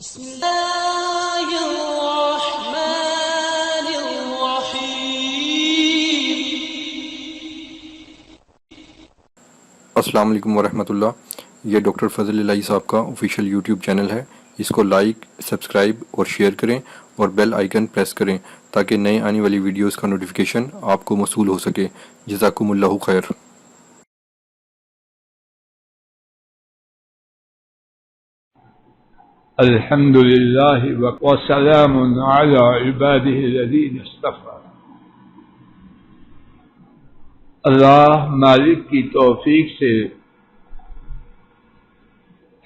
بسم الله الرحمن الرحيم. السلام علیکم ورحمۃ اللہ. یہ ڈاکٹر فضل الہی صاحب کا آفیشیل یوٹیوب چینل ہے. اس کو لائک، سبسکرائب اور شیئر کریں اور بیل آئیکن پریس کریں تاکہ نئے آنے والی ویڈیوز کا نوٹیفیکیشن آپ کو موصول ہو سکے. جزاکم اللہ خیر. الحمد لله وسلام على عباده الذين اصطفى. اللہ مالک کی توفیق سے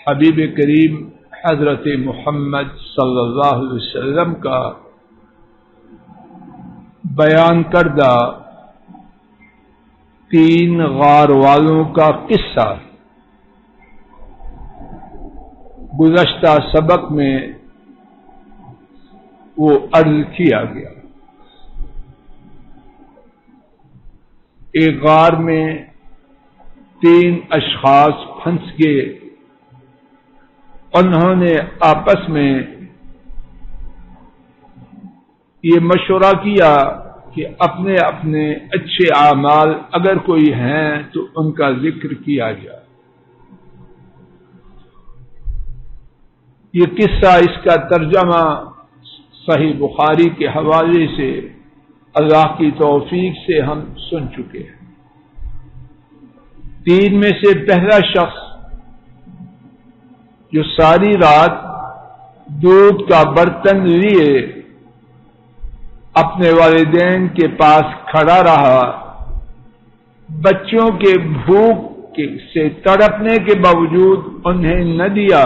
حبیب کریم حضرت محمد صلی اللہ علیہ وسلم کا بیان کردہ 3 غار والوں کا قصہ گزشتہ سبق میں وہ عرض کیا گیا. ایک غار میں 3 اشخاص پھنس گئے. انہوں نے آپس میں یہ مشورہ کیا کہ اپنے اپنے اچھے اعمال اگر کوئی ہیں تو ان کا ذکر کیا جائے. یہ قصہ، اس کا ترجمہ صحیح بخاری کے حوالے سے اللہ کی توفیق سے ہم سن چکے ہیں. 3 میں سے پہلا شخص جو ساری رات دودھ کا برتن لیے اپنے والدین کے پاس کھڑا رہا، بچوں کے بھوک سے تڑپنے کے باوجود انہیں نہ دیا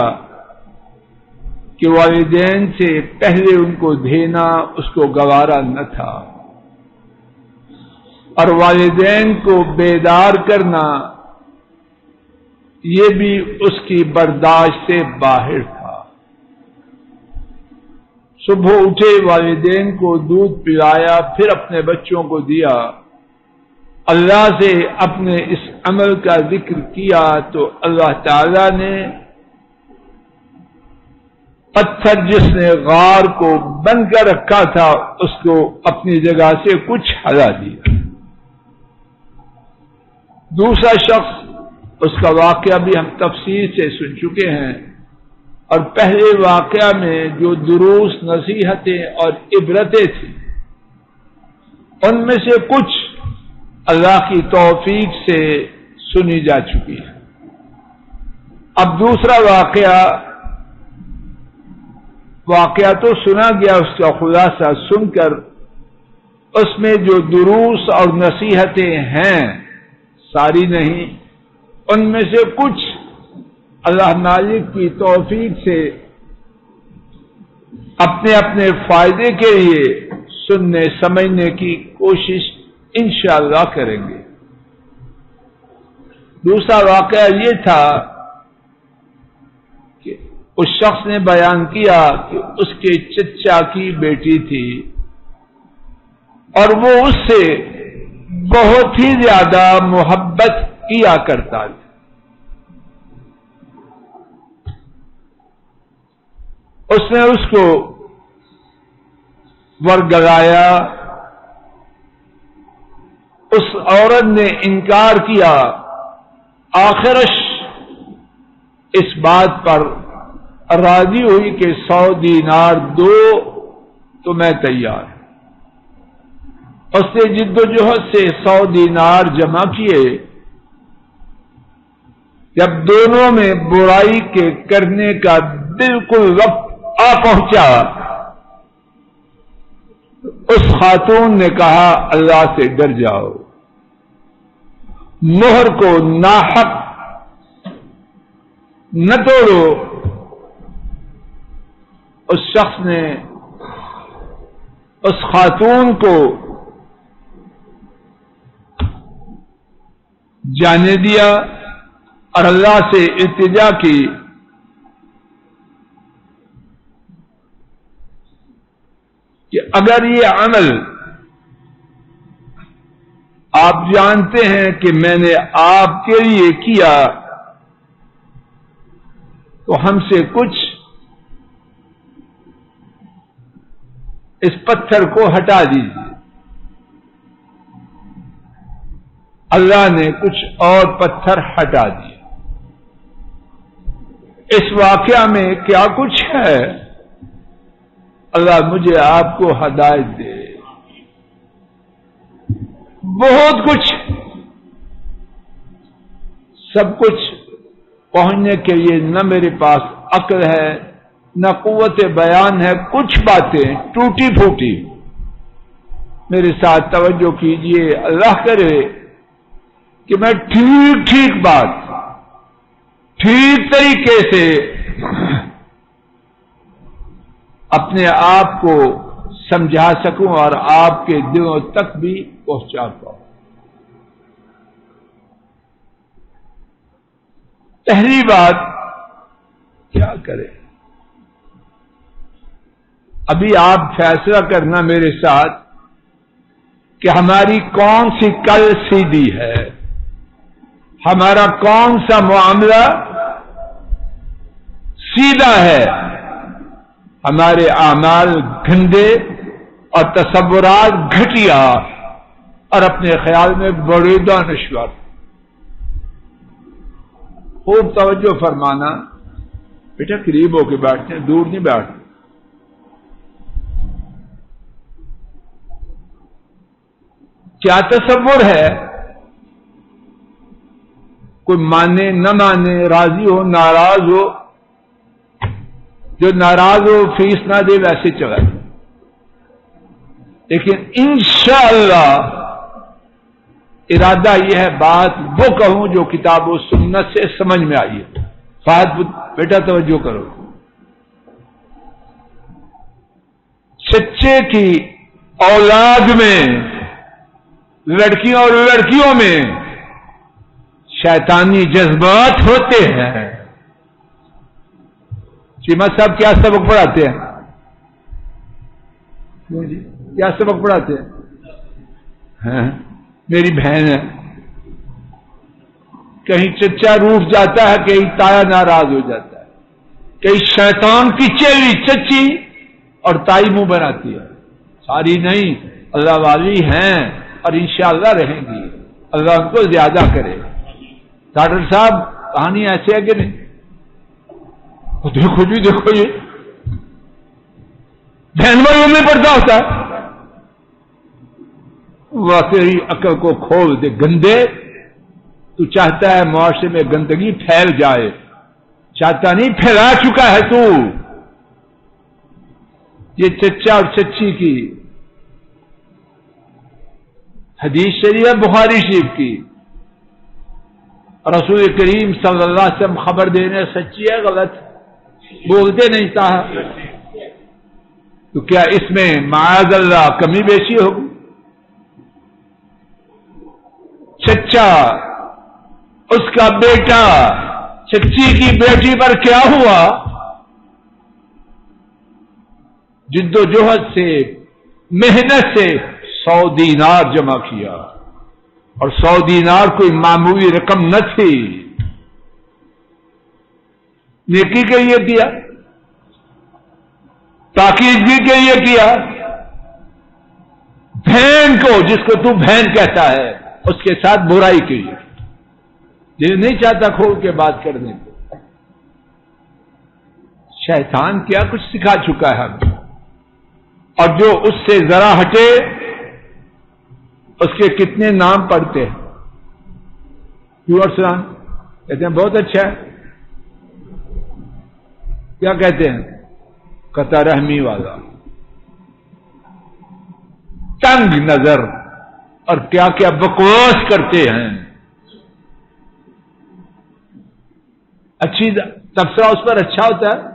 کہ والدین سے پہلے ان کو دینا اس کو گوارا نہ تھا، اور والدین کو بیدار کرنا یہ بھی اس کی برداشت سے باہر تھا. صبح اٹھے، والدین کو دودھ پلایا، پھر اپنے بچوں کو دیا، اللہ سے اپنے اس عمل کا ذکر کیا تو اللہ تعالی نے پتھر جس نے غار کو بند کر رکھا تھا اس کو اپنی جگہ سے کچھ ہلا دیا. دوسرا شخص، اس کا واقعہ بھی ہم تفصیل سے سن چکے ہیں، اور پہلے واقعہ میں جو دروس، نصیحتیں اور عبرتیں تھیں ان میں سے کچھ اللہ کی توفیق سے سنی جا چکی ہے. اب دوسرا واقعہ تو سنا گیا، اس کا خلاصہ سن کر اس میں جو دروس اور نصیحتیں ہیں، ساری نہیں، ان میں سے کچھ اللہ مالک کی توفیق سے اپنے اپنے فائدے کے لیے سننے سمجھنے کی کوشش انشاءاللہ کریں گے. دوسرا واقعہ یہ تھا کہ اس شخص نے بیان کیا کہ اس کے چچا کی بیٹی تھی اور وہ اس سے بہت ہی زیادہ محبت کیا کرتا تھا. اس نے اس کو ورگلایا، اس عورت نے انکار کیا. آخرش اس بات پر راضی ہوئی کہ 100 دینار دو تو میں تیار. اس نے جد و جہد سے 100 دینار جمع کیے. جب دونوں میں برائی کے کرنے کا بالکل وقت آ پہنچا، اس خاتون نے کہا اللہ سے ڈر جاؤ، مہر کو ناحق نہ توڑو. اس شخص نے اس خاتون کو جانے دیا اور اللہ سے التجا کی کہ اگر یہ عمل آپ جانتے ہیں کہ میں نے آپ کے لیے کیا تو ہم سے کچھ اس پتھر کو ہٹا دیجیے. اللہ نے کچھ اور پتھر ہٹا دیے. اس واقعہ میں کیا کچھ ہے؟ اللہ مجھے آپ کو ہدایت دے. بہت کچھ، سب کچھ پہنچنے کے لیے نہ میرے پاس عقل ہے نہ قوت بیان ہے. کچھ باتیں ٹوٹی پھوٹی. میرے ساتھ توجہ کیجئے. اللہ کرے کہ میں ٹھیک بات ٹھیک طریقے سے اپنے آپ کو سمجھا سکوں اور آپ کے دلوں تک بھی پہنچا پاؤں. پہلی بات کیا کریں؟ ابھی آپ فیصلہ کرنا میرے ساتھ کہ ہماری کون سی کل سیدھی ہے، ہمارا کون سا معاملہ سیدھا ہے. ہمارے اعمال گندے اور تصورات گھٹیا اور اپنے خیال میں بڑے دانشور. خوب توجہ فرمانا بیٹا، قریب ہو کے بیٹھتے ہیں، دور نہیں بیٹھتے. کیا تصور ہے؟ کوئی مانے نہ مانے، راضی ہو ناراض ہو، جو ناراض ہو فیس نہ دے ویسے چلا. لیکن انشاءاللہ ارادہ یہ ہے بات وہ کہوں جو کتاب و سنت سے سمجھ میں آئی ہے. فہد بیٹا توجہ کرو. سچے کی اولاد میں، لڑکیوں اور لڑکیوں میں شیطانی جذبات ہوتے ہیں. چیمہ صاحب کیا سبق پڑھاتے ہیں؟ کیا سبق پڑھاتے ہیں؟ میری بہن ہے، کہیں چچا روٹھ جاتا ہے، کہیں تایا ناراض ہو جاتا ہے، کہیں شیطان کی چیلی چچی اور تائی منہ بناتی ہے. ساری نہیں، اللہ والی ہیں اور انشاءاللہ رہیں گی. اللہ ان کو زیادہ کرے. ڈاکٹر صاحب کہانی ایسے ہے کہ نہیں؟ دیکھو جی دیکھو، یہ بہن بھائیوں میں پڑتا ہوتا ہے. واقعی عقل کو کھول دے. گندے، تو چاہتا ہے معاشرے میں گندگی پھیل جائے، چاہتا نہیں، پھیلا چکا ہے تو. یہ چچا اور چچی کی حدیث شریف ہے بخاری شریف کی. رسول کریم صلی اللہ علیہ وسلم خبر دینے سچی ہے غلط؟ بولتے نہیں تھا. تو کیا اس میں معاذ اللہ کمی بیشی ہوگی؟ چچا، اس کا بیٹا چچی کی بیٹی پر کیا ہوا؟ جد و جہد سے، محنت سے 100 دینار جمع کیا، اور 100 دینار کوئی معمولی رقم نہ تھی. نیکی کے لیے کیا، پاکیزگی کے لیے کیا. بہن کو، جس کو تو بہن کہتا ہے، اس کے ساتھ برائی کی، یہ نہیں چاہتا کھول کے بات کرنے کو. شیطان کیا کچھ سکھا چکا ہے ہمیں، اور جو اس سے ذرا ہٹے اس کے کتنے نام پڑھتے ہیں. پیور سلام کہتے ہیں بہت اچھا ہے. کیا کہتے ہیں؟ قطع رحمی والا، تنگ نظر، اور کیا کیا بکواس کرتے ہیں. اچھی تبصرہ اس پر اچھا ہوتا ہے.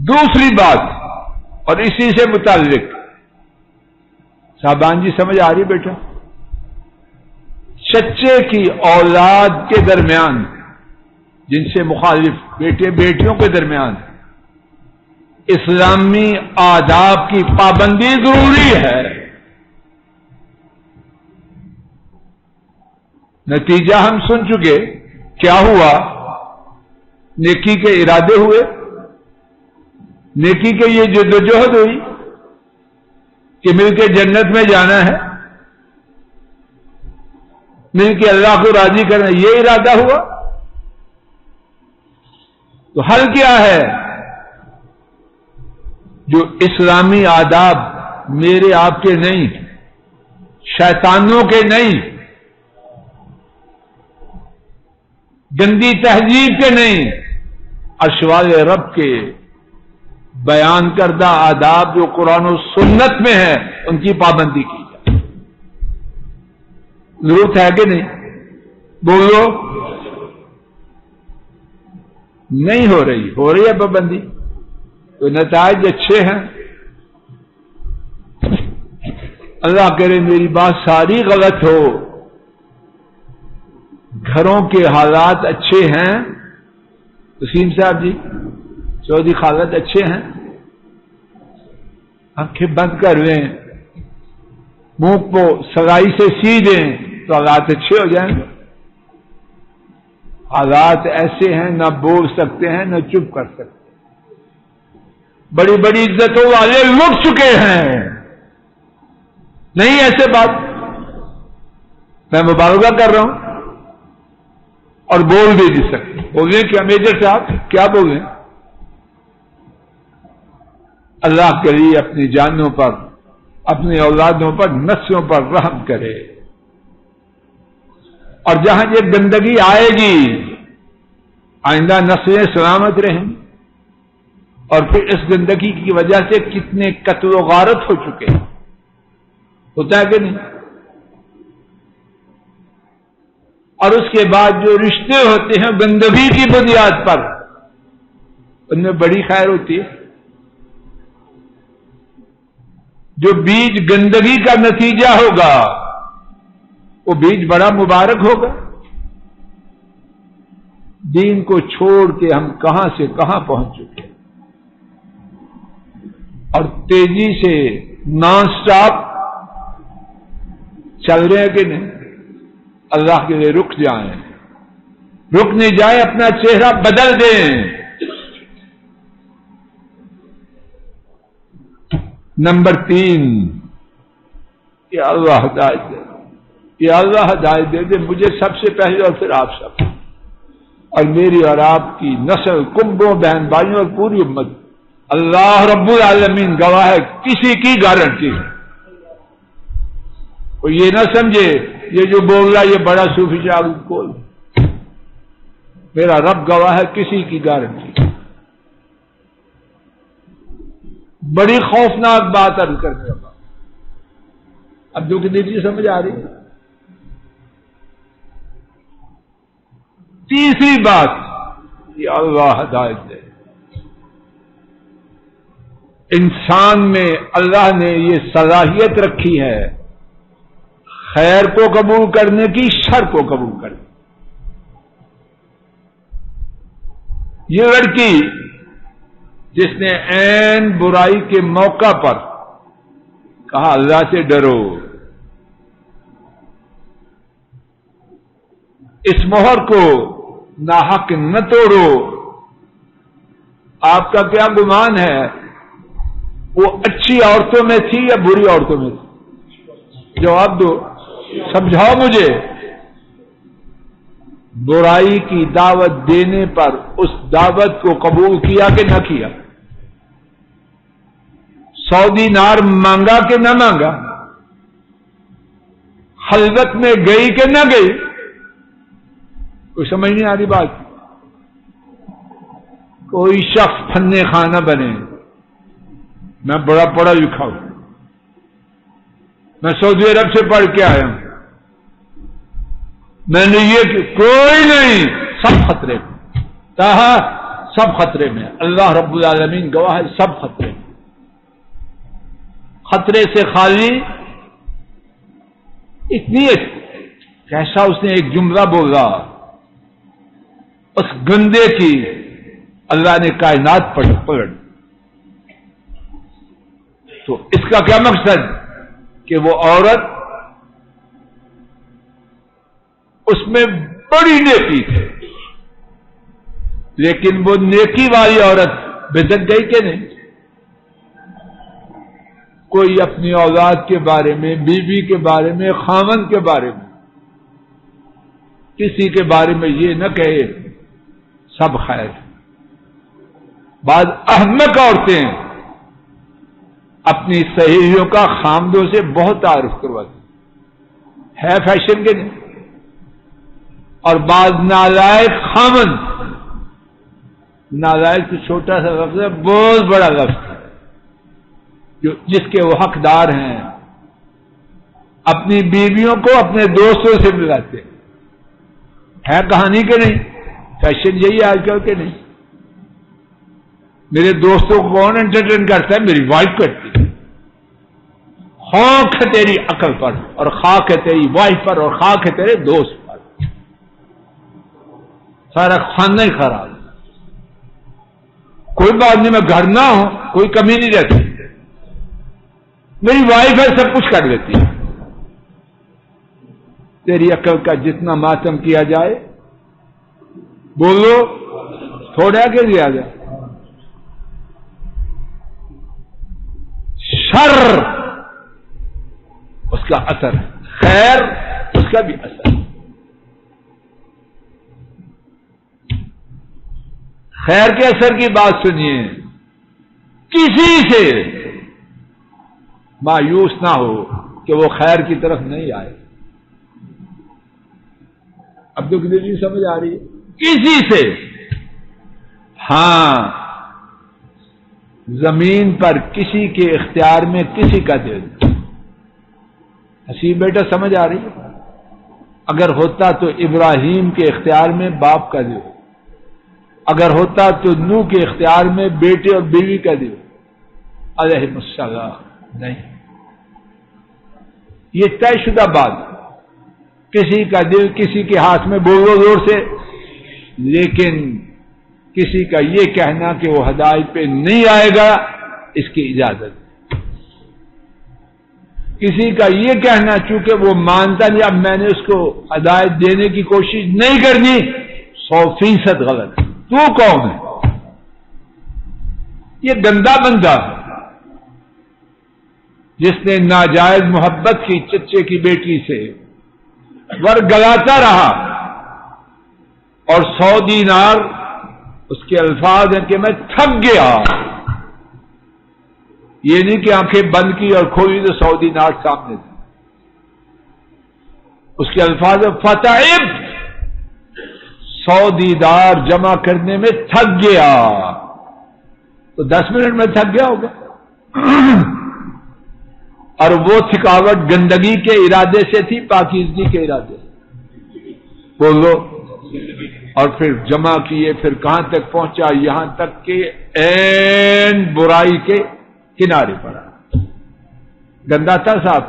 دوسری بات، اور اسی سے متعلق، صاحبان جی سمجھ آ رہی بیٹا؟ چچے کی اولاد کے درمیان، جن سے مخالف بیٹے بیٹیوں کے درمیان اسلامی آداب کی پابندی ضروری ہے. نتیجہ ہم سن چکے. کیا ہوا؟ نیکی کے ارادے ہوئے, نیکی کے یہ جدوجہد ہوئی کہ مل کے جنت میں جانا ہے, مل کے اللہ کو راضی کرنا, یہ ارادہ ہوا. تو حل کیا ہے؟ جو اسلامی آداب میرے آپ کے نہیں, شیطانوں کے نہیں, گندی تہذیب کے نہیں, اشوال رب کے بیان کردہ آداب جو قرآن و سنت میں ہے ان کی پابندی کی جائے. ضرورت ہے کہ نہیں؟ بولو. نہیں ہو رہی ہے پابندی, تو نتائج اچھے ہیں. اللہ کرے میری بات ساری غلط ہو, گھروں کے حالات اچھے ہیں. وسیم صاحب جی, چودھری خالد اچھے ہیں, آنکھیں بند کر لیں, منہ کو سگائی سے سی دیں تو حالات اچھے ہو جائیں گے. حالات ایسے ہیں نہ بول سکتے ہیں نہ چپ کر سکتے. بڑی بڑی عزتوں والے لٹ چکے ہیں. نہیں ایسے بات, میں مبالغہ کر رہا ہوں اور بول بھی نہیں سکتے. بولیں کیا میجر صاحب, کیا بولیں؟ اللہ کے لیے اپنی جانوں پر, اپنی اولادوں پر, نسلوں پر رحم کرے. اور جہاں یہ گندگی آئے گی آئندہ نسلیں سلامت رہیں. اور پھر اس گندگی کی وجہ سے کتنے قتل و غارت ہو چکے ہیں, ہوتا ہے کہ نہیں؟ اور اس کے بعد جو رشتے ہوتے ہیں گندگی کی بنیاد پر, ان میں بڑی خیر ہوتی ہے. جو بیج گندگی کا نتیجہ ہوگا وہ بیج بڑا مبارک ہوگا. دین کو چھوڑ کے ہم کہاں سے کہاں پہنچ چکے, اور تیزی سے نان سٹاپ چل رہے ہیں کہ نہیں؟ اللہ کے لیے رک جائیں, رک نہیں جائیں, اپنا چہرہ بدل دیں. نمبر 3, یا اللہ ہدایت دے, یا اللہ ہدایت دے دے مجھے سب سے پہلے اور پھر آپ سب, اور میری اور آپ کی نسل, کنبوں, بہن بھائیوں اور پوری امت. اللہ رب العالمین گواہ ہے, کسی کی گارنٹی ہے. اور یہ نہ سمجھے یہ جو بول رہا یہ بڑا صوفی شاہ بول, میرا رب گواہ ہے, کسی کی گارنٹی. بڑی خوفناک بات عرض کرنے لگا. اب جو کہ دیکھیے سمجھ آ رہی ہے. تیسری بات, یہ اللہ ہدایت دے. انسان میں اللہ نے یہ صلاحیت رکھی ہے خیر کو قبول کرنے کی, شر کو قبول کرنے. یہ لڑکی جس نے عین برائی کے موقع پر کہا اللہ سے ڈرو, اس مہر کو ناحق نہ توڑو, آپ کا کیا گمان ہے وہ اچھی عورتوں میں تھی یا بری عورتوں میں تھی؟ جواب دو, سمجھاؤ مجھے. برائی کی دعوت دینے پر اس دعوت کو قبول کیا کہ نہ کیا؟ 100 دینار مانگا کہ نہ مانگا؟ خلوت میں گئی کہ نہ گئی؟ کوئی سمجھ نہیں آ رہی بات. کوئی شخص فن خانہ بنے, میں بڑا پڑھا لکھا ہوں, میں سعودی عرب سے پڑھ کے آیا ہوں, میں نے یہ کہ کوئی نہیں, سب خطرے میں. کہا سب خطرے میں, اللہ رب العالمین گواہ ہے, سب خطرے میں. خطرے سے خالی اتنی کیسا اس نے ایک جملہ بولا, اس گندے کی اللہ نے کائنات پلٹ. تو اس کا کیا مقصد کہ وہ عورت اس میں بڑی نیکی تھی, لیکن وہ نیکی والی عورت بھٹک گئی کہ نہیں؟ کوئی اپنی اولاد کے بارے میں، بیوی کے بارے میں، خاوند کے بارے میں، کسی کے بارے میں یہ نہ کہے سب خیر۔ بعض احمق عورتیں اپنی سہیلیوں کا خامدوں سے بہت تعارف کرواتی ہے فیشن کے نہیں، اور بعض نالائق خامند، نالائق تو چھوٹا سا لفظ ہے، بہت بڑا لفظ ہے، جس کے وہ حقدار ہیں، اپنی بیویوں کو اپنے دوستوں سے ملاتے ہے کہانی کے نہیں؟ فیشن یہی ہے آج کل کے نہیں؟ میرے دوستوں کو کون انٹرٹین کرتا ہے؟ میری وائف کرتی ہے۔ خاک ہے تیری عقل پر، اور خاک ہے تیری وائف پر، اور خاک ہے تیرے دوست پر، سارا خانہ ہی خراب۔ کوئی بات نہیں، میں گھر نہ ہوں کوئی کمی نہیں رہتی، میری وائف ہے سب کچھ کر لیتی ہے۔ تیری عقل کا جتنا ماتم کیا جائے بولو، تھوڑا کہ زیادہ؟ شر اس کا اثر ہے، خیر اس کا بھی اثر ہے۔ خیر کے اثر کی بات سنیے، کسی سے مایوس نہ ہو کہ وہ خیر کی طرف نہیں آئے۔ اب تو کتنی سمجھ آ رہی ہے؟ کسی سے، ہاں زمین پر کسی کے اختیار میں کسی کا دل، حسین بیٹا سمجھ آ رہی ہے؟ اگر ہوتا تو ابراہیم کے اختیار میں باپ کا دل، اگر ہوتا تو نوح کے اختیار میں بیٹے اور بیوی کا دل علیہم السلام، نہیں، یہ طے شدہ بات، کسی کا دل کسی کے ہاتھ میں بولو زور سے، لیکن کسی کا یہ کہنا کہ وہ ہدایت پہ نہیں آئے گا اس کی اجازت، کسی کا یہ کہنا چونکہ وہ مانتا نہیں اب میں نے اس کو ہدایت دینے کی کوشش نہیں کرنی، 100% غلط۔ تو کون ہے؟ یہ گندا بندہ جس نے ناجائز محبت کی چچے کی بیٹی سے ور گلاتا رہا، اور 100 دینار اس کے الفاظ ہیں کہ میں تھک گیا، یہ نہیں کہ آنکھیں بند کی اور کھولی تو 100 دینار سامنے تھے، اس کے الفاظ فتعب، 100 دینار جمع کرنے میں تھک گیا، تو 10 منٹ میں تھک گیا ہوگا، اور وہ تھکاوٹ گندگی کے ارادے سے تھی، پاکیزگی کے ارادے سے، بولو، اور پھر جمع کیے، پھر کہاں تک پہنچا؟ یہاں تک کہ این برائی کے کنارے پر آ، گندا تھا صاحب،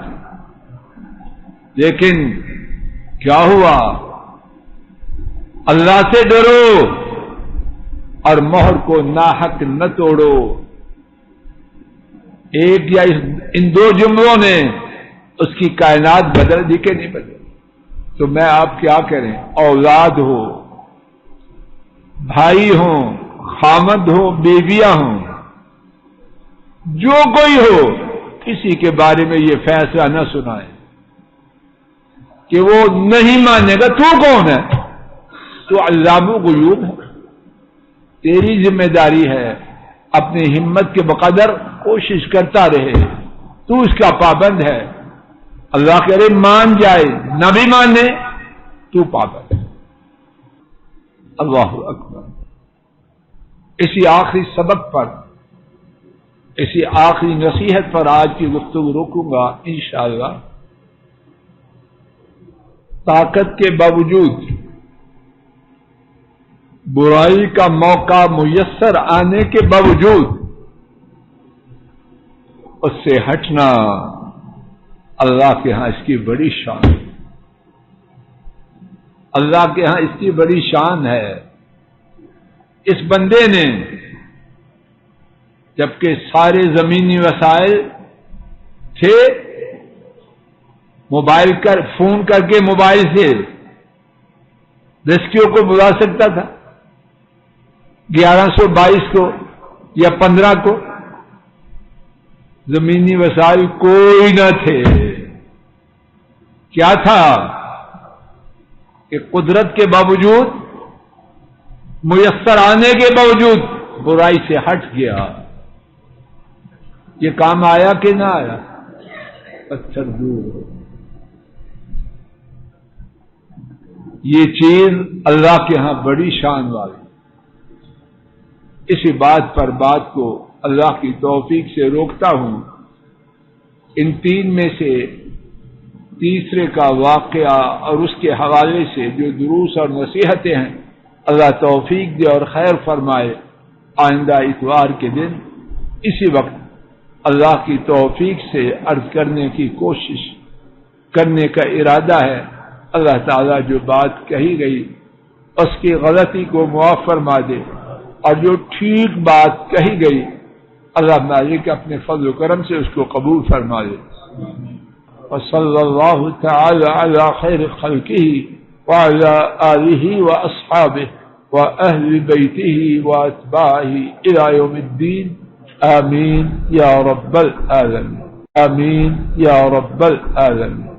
لیکن کیا ہوا؟ اللہ سے ڈرو اور مہر کو ناحق نہ توڑو۔ ایک یا ان 2 جملوں نے اس کی کائنات بدل دی کہ نہیں بدل؟ تو میں آپ کیا کریں؟ اولاد ہو، بھائی ہوں، خامد ہو، بیویاں ہوں، جو کوئی ہو، کسی کے بارے میں یہ فیصلہ نہ سنائے کہ وہ نہیں مانے گا۔ تو کون ہے؟ تو علام الغیوب ہے، تیری ذمہ داری ہے اپنی ہمت کے بقدر کوشش کرتا رہے، تو اس کا پابند ہے، اللہ کرے مان جائے، نہ بھی مانے تو پابند ہے۔ اللہ اکبر۔ اسی آخری سبق پر، اسی آخری نصیحت پر آج کی گفتگو روکوں گا انشاءاللہ۔ طاقت کے باوجود برائی کا موقع میسر آنے کے باوجود اس سے ہٹنا اللہ کے ہاں اس کی بڑی شان ہے، اللہ کے ہاں اس کی بڑی شان ہے۔ اس بندے نے جبکہ سارے زمینی وسائل تھے، موبائل فون کر کے موبائل سے ریسکیو کو بلا سکتا تھا، 1122 کو یا 15 کو زمینی وسائل کوئی نہ تھے. کیا تھا کہ قدرت کے باوجود، میسر آنے کے باوجود برائی سے ہٹ گیا. یہ کام آیا کہ نہ آیا؟ پتھر دور ہو. یہ چیز اللہ کے ہاں بڑی شان والی. اسی بات پر بات کو اللہ کی توفیق سے روکتا ہوں. ان تین میں سے تیسرے کا واقعہ اور اس کے حوالے سے جو دروس اور نصیحتیں ہیں، اللہ توفیق دے اور خیر فرمائے. آئندہ اتوار کے دن اسی وقت اللہ کی توفیق سے عرض کرنے کی کوشش کرنے کا ارادہ ہے. اللہ تعالیٰ جو بات کہی گئی اس کی غلطی کو معاف فرما دے، اور جو ٹھیک بات کہی گئی اللہ مالک اپنے فضل و کرم سے اس کو قبول فرما دے. وصلی اللہ تعالی علی خیر خلقہ وعلی آلہ واصحابہ واہل بیتہ واتباعہ الی یوم الدین. آمین یا رب العالمین. آمین یا رب العالمین.